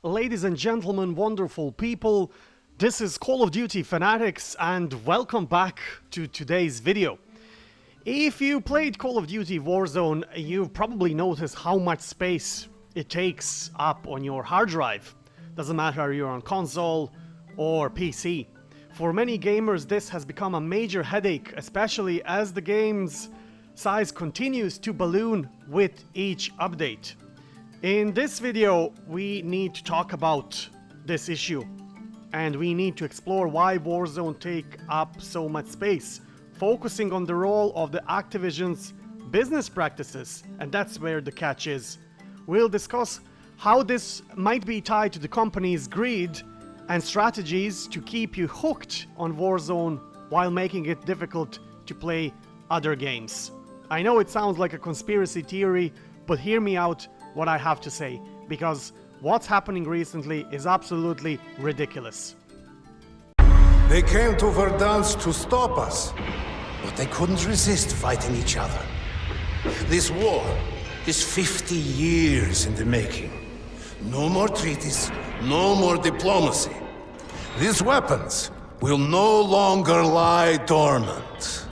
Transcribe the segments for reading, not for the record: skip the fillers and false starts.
Ladies and gentlemen, wonderful people, this is Call of Duty Fanatics and welcome back to today's video. If you played Call of Duty Warzone, you've probably noticed how much space it takes up on your hard drive. Doesn't matter if you're on console or PC. For many gamers, this has become a major headache, especially as the game's size continues to balloon with each update. In this video, we need to talk about this issue, and we need to explore why Warzone take up so much space, focusing on the role of the Activision's business practices, and that's where the catch is. We'll discuss how this might be tied to the company's greed and strategies to keep you hooked on Warzone while making it difficult to play other games. I know it sounds like a conspiracy theory, but hear me out what I have to say, because what's happening recently is absolutely ridiculous. They came to Verdansk to stop us, but they couldn't resist fighting each other. This war is 50 years in the making. No more treaties, no more diplomacy. These weapons will no longer lie dormant.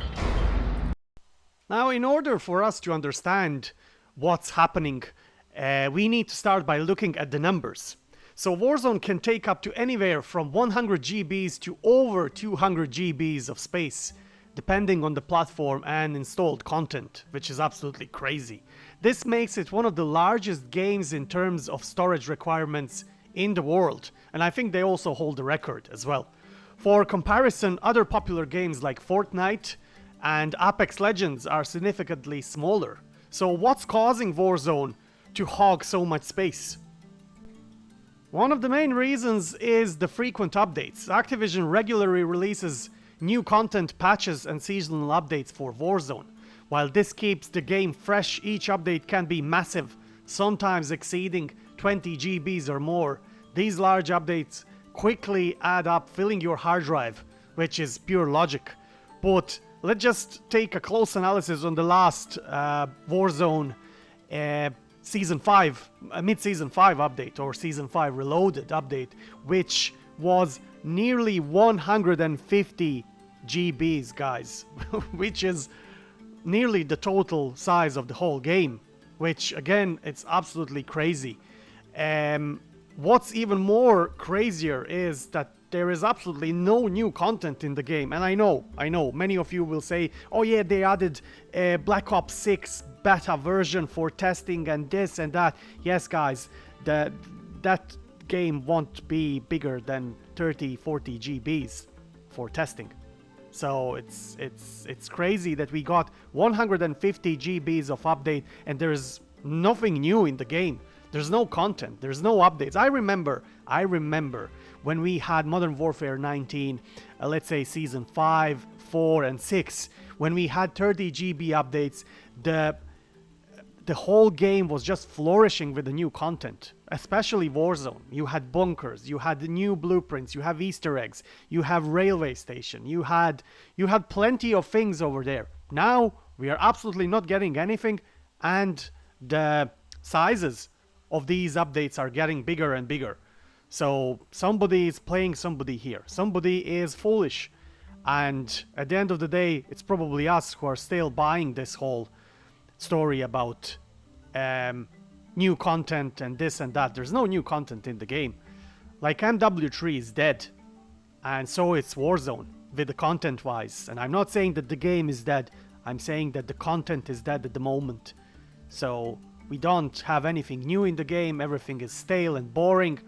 Now, in order for us to understand what's happening, we need to start by looking at the numbers. So Warzone can take up to anywhere from 100 GBs to over 200 GBs of space, depending on the platform and installed content, which is absolutely crazy. This makes it one of the largest games in terms of storage requirements in the world, and I think they also hold the record as well. For comparison, other popular games like Fortnite and Apex Legends are significantly smaller. So what's causing Warzone to hog so much space? One of the main reasons is the frequent updates. Activision regularly releases new content, patches and seasonal updates for Warzone. While this keeps the game fresh, each update can be massive, sometimes exceeding 20 GBs or more. These large updates quickly add up, filling your hard drive, which is pure logic. But let's just take a close analysis on the last Warzone Season 5, mid-Season 5 update, or Season 5 Reloaded update, which was nearly 150 GBs, guys, which is nearly the total size of the whole game, which, again, it's absolutely crazy. What's even more crazier is that there is absolutely no new content in the game. And I know, many of you will say, oh yeah, they added a Black Ops 6 beta version for testing and this and that. Yes, guys, that game won't be bigger than 30-40 GBs for testing. So it's crazy that we got 150 GBs of update and there's nothing new in the game. There's no content, there's no updates. I remember when we had Modern Warfare 19, let's say Season 5, 4 and 6, when we had 30 GB updates, the whole game was just flourishing with the new content, especially Warzone. You had bunkers, you had the new blueprints, you have Easter eggs, you have railway station, you had plenty of things over there. Now we are absolutely not getting anything, and the sizes of these updates are getting bigger and bigger. So somebody is playing somebody here. Somebody is foolish. And at the end of the day, it's probably us who are still buying this whole story about new content and this and that. There's no new content in the game. Like, MW3 is dead. And so it's Warzone, with the content-wise. And I'm not saying that the game is dead. I'm saying that the content is dead at the moment. So we don't have anything new in the game, everything is stale and boring,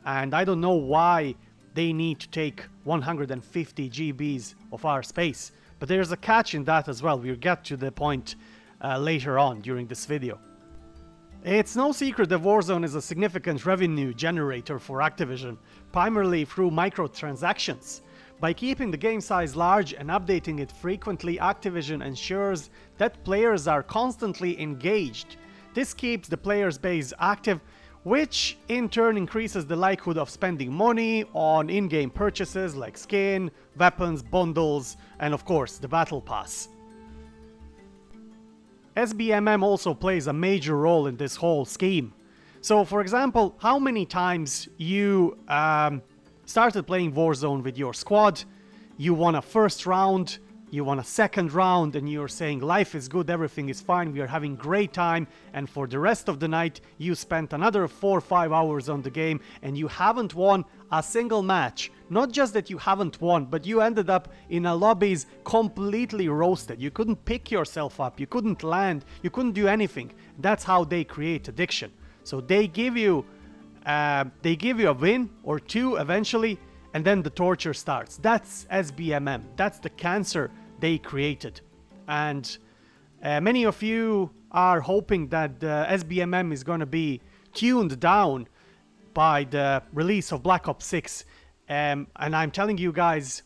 and I don't know why they need to take 150 GBs of our space. But there's a catch in that as well. We'll get to the point later on during this video. It's no secret that Warzone is a significant revenue generator for Activision, primarily through microtransactions. By keeping the game size large and updating it frequently, Activision ensures that players are constantly engaged. This keeps the players base active, which in turn increases the likelihood of spending money on in-game purchases like skin, weapons, bundles, and of course the battle pass. SBMM also plays a major role in this whole scheme. So, for example, how many times you started playing Warzone with your squad, you won a first round, you won a second round, and you're saying life is good, everything is fine, we are having great time, and for the rest of the night you spent another 4 or 5 hours on the game and you haven't won a single match. Not just that you haven't won, but you ended up in a lobbies completely roasted. You couldn't pick yourself up, you couldn't land, you couldn't do anything. That's how they create addiction. So they give you a win or two eventually, and then the torture starts. That's SBMM. That's the cancer they created. And many of you are hoping that SBMM is going to be tuned down by the release of Black Ops 6. And I'm telling you guys,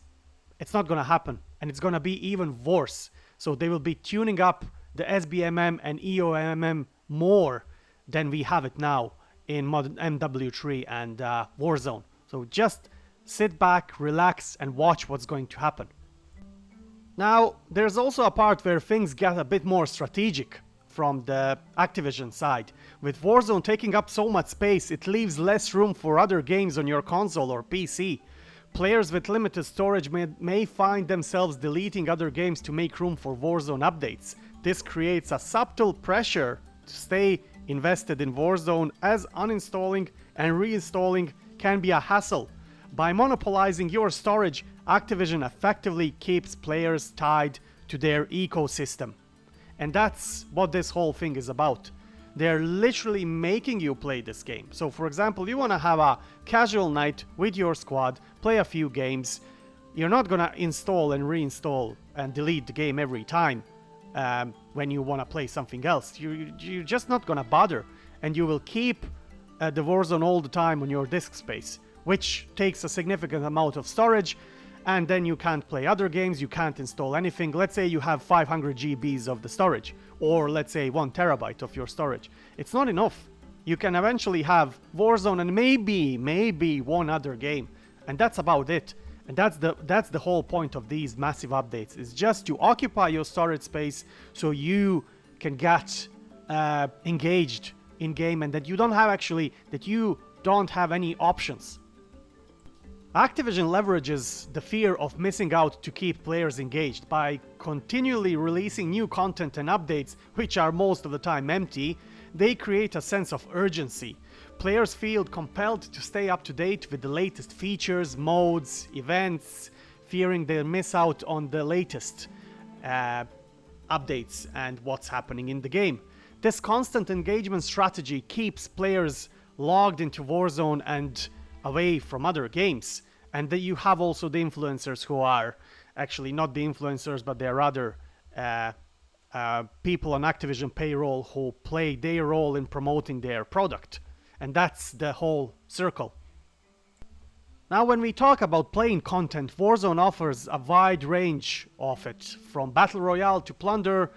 it's not going to happen. And it's going to be even worse. So they will be tuning up the SBMM and EOMM more than we have it now in modern MW3 and Warzone. So just sit back, relax, and watch what's going to happen. Now, there's also a part where things get a bit more strategic from the Activision side. With Warzone taking up so much space, it leaves less room for other games on your console or PC. Players with limited storage may find themselves deleting other games to make room for Warzone updates. This creates a subtle pressure to stay invested in Warzone, as uninstalling and reinstalling can be a hassle. By monopolizing your storage, Activision effectively keeps players tied to their ecosystem. And that's what this whole thing is about. They're literally making you play this game. So for example, you want to have a casual night with your squad, play a few games. You're not going to install and reinstall and delete the game every time when you want to play something else. You're just not going to bother. And you will keep the Warzone all the time on your disk space, which takes a significant amount of storage, and then you can't play other games, you can't install anything. Let's say you have 500 GBs of the storage, or let's say 1 terabyte of your storage. It's not enough. You can eventually have Warzone and maybe one other game, and that's about it. And that's the whole point of these massive updates, is just to occupy your storage space so you can get engaged in game, and that you don't have any options. Activision leverages the fear of missing out to keep players engaged by continually releasing new content and updates, which are most of the time empty. They create a sense of urgency. Players feel compelled to stay up to date with the latest features, modes, events, fearing they'll miss out on the latest updates and what's happening in the game. This constant engagement strategy keeps players logged into Warzone and away from other games. And then you have also the influencers, who are actually not the influencers, but they're other people on Activision payroll who play their role in promoting their product. And that's the whole circle. Now, when we talk about playing content, Warzone offers a wide range of it, from Battle Royale to Plunder,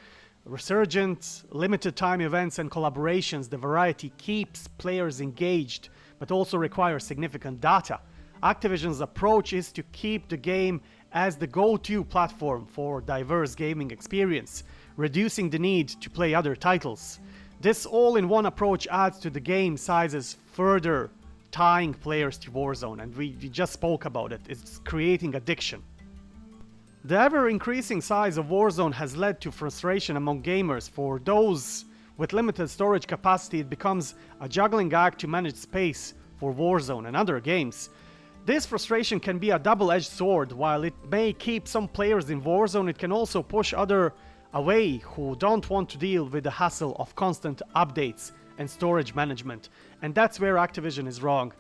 Resurgent, limited time events and collaborations. The variety keeps players engaged, but also requires significant data. Activision's approach is to keep the game as the go-to platform for diverse gaming experience, reducing the need to play other titles. This all-in-one approach adds to the game sizes, further tying players to Warzone, and we just spoke about it. It's creating addiction. The ever-increasing size of Warzone has led to frustration among gamers. For those with limited storage capacity, it becomes a juggling act to manage space for Warzone and other games. This frustration can be a double-edged sword. While it may keep some players in Warzone, it can also push others away who don't want to deal with the hassle of constant updates and storage management. And that's where Activision is wrong.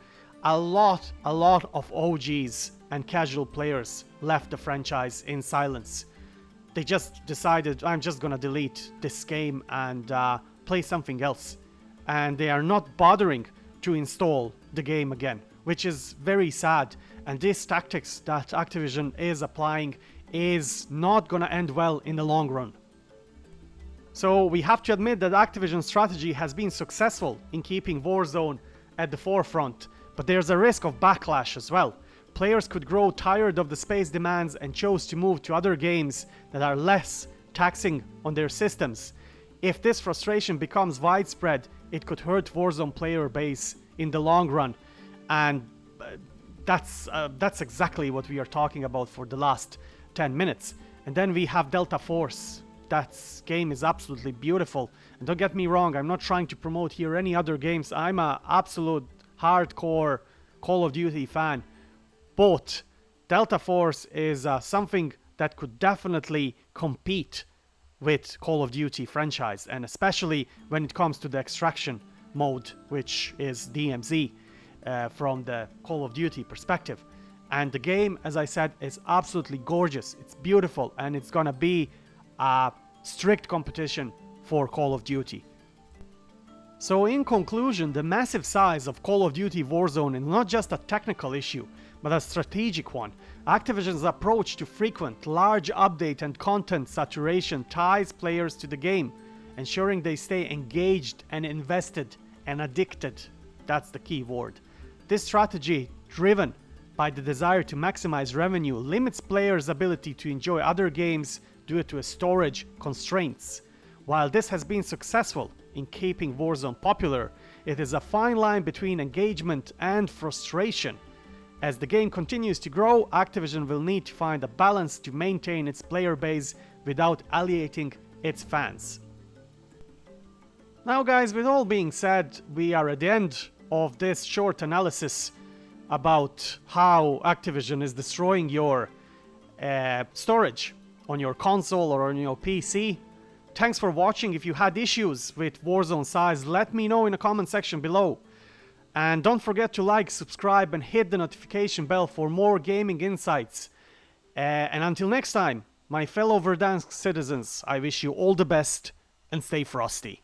A lot of OGs and casual players left the franchise in silence. They just decided, I'm just gonna delete this game and play something else. And they are not bothering to install the game again, which is very sad. And these tactics that Activision is applying is not gonna end well in the long run. So we have to admit that Activision's strategy has been successful in keeping Warzone at the forefront, but there's a risk of backlash as well. Players could grow tired of the space demands and choose to move to other games that are less taxing on their systems. If this frustration becomes widespread, it could hurt Warzone player base in the long run. And that's exactly what we are talking about for the last 10 minutes. And then we have Delta Force. That game is absolutely beautiful. And don't get me wrong, I'm not trying to promote here any other games. I'm an absolute hardcore Call of Duty fan. But Delta Force is something that could definitely compete with Call of Duty franchise, and especially when it comes to the extraction mode, which is DMZ from the Call of Duty perspective. And the game, as I said, is absolutely gorgeous. It's beautiful, and it's gonna be a strict competition for Call of Duty. So in conclusion, the massive size of Call of Duty Warzone is not just a technical issue, but a strategic one. Activision's approach to frequent, large update and content saturation ties players to the game, ensuring they stay engaged and invested and addicted. That's the key word. This strategy, driven by the desire to maximize revenue, limits players' ability to enjoy other games due to storage constraints. While this has been successful in keeping Warzone popular, it is a fine line between engagement and frustration. As the game continues to grow, Activision will need to find a balance to maintain its player base without alienating its fans. Now guys, with all being said, we are at the end of this short analysis about how Activision is destroying your storage on your console or on your PC. Thanks for watching. If you had issues with Warzone size, let me know in the comment section below. And don't forget to like, subscribe, and hit the notification bell for more gaming insights. And until next time, my fellow Verdansk citizens, I wish you all the best and stay frosty.